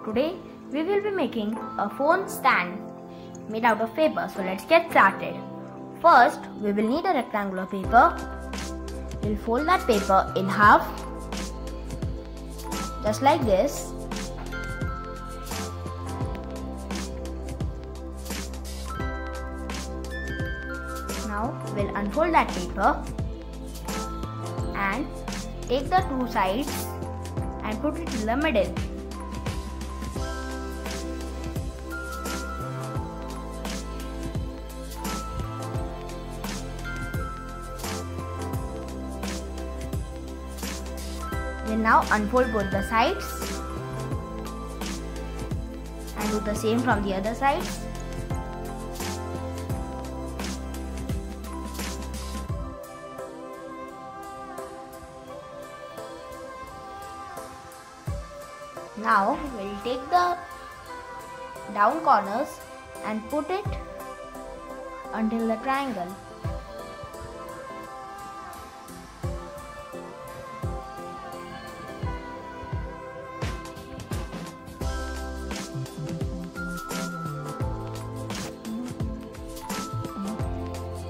Today we will be making a phone stand made out of paper. So let's get started. First we will need a rectangular paper. We'll fold that paper in half, just like this. Now we'll unfold that paper and take the two sides and put it in the middle. We'll now unfold both the sides and do the same from the other sides. Now we'll take the down corners and put it until the triangle.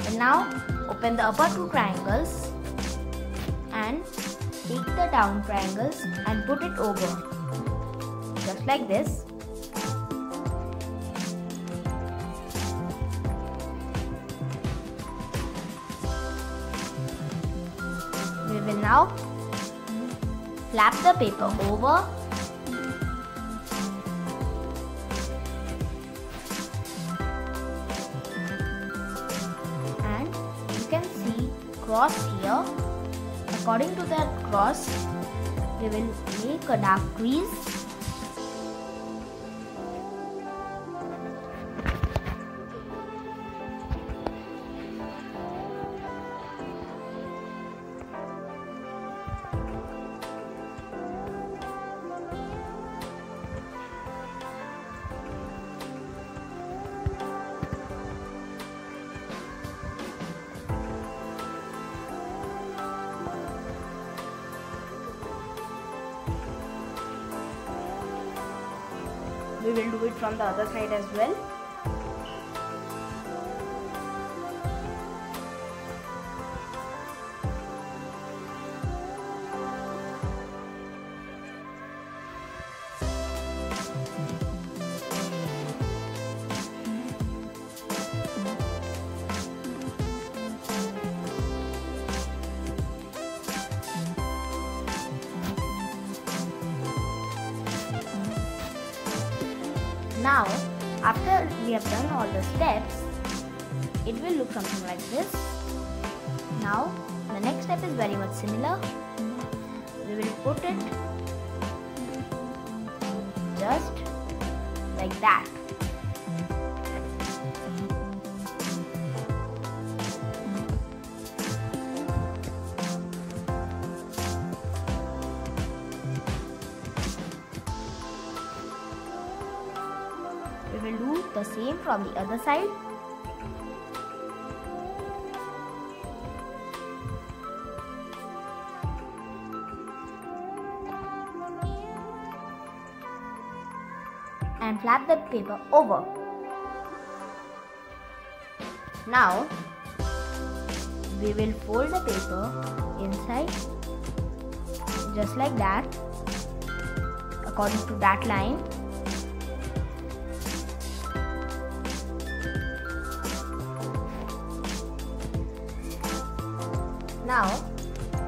And now open the upper two triangles and take the down triangles and put it over. Just like this. We will now flap the paper over and you can see cross here. According to that cross, we will make a dark crease. We will do it from the other side as well. Now, after we have done all the steps, it will look something like this. Now, the next step is very much similar. We will put it just like that. We will do the same from the other side. And flap the paper over. Now we will fold the paper inside just like that, according to that line. Now,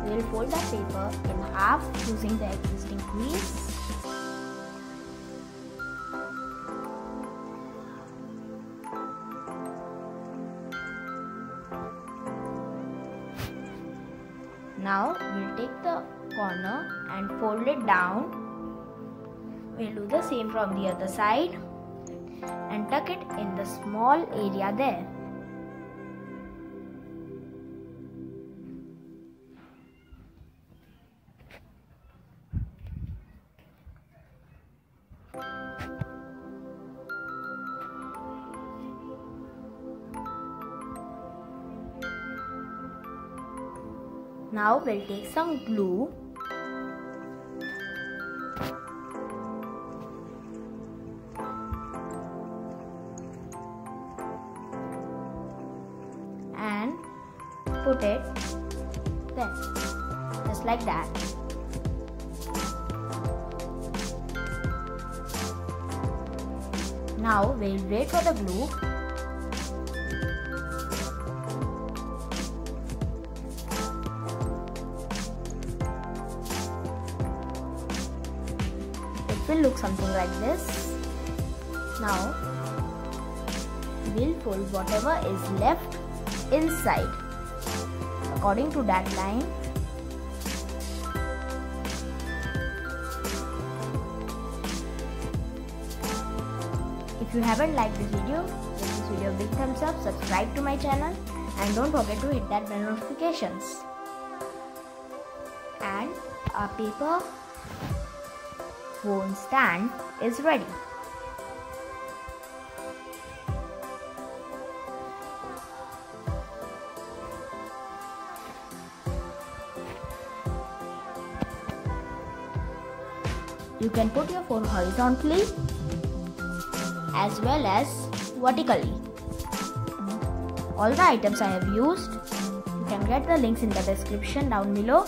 we will fold that paper in half using the existing crease. Now, we will take the corner and fold it down. We will do the same from the other side and tuck it in the small area there. Now we'll take some glue put it there, just like that. Now we'll wait for the glue. It will look something like this. Now we'll fold whatever is left inside according to that line. If you haven't liked this video, give this video a big thumbs up, subscribe to my channel and don't forget to hit that bell notifications. And our paper phone stand is ready. You can put your phone horizontally as well as vertically. All the items I have used, you can get the links in the description down below.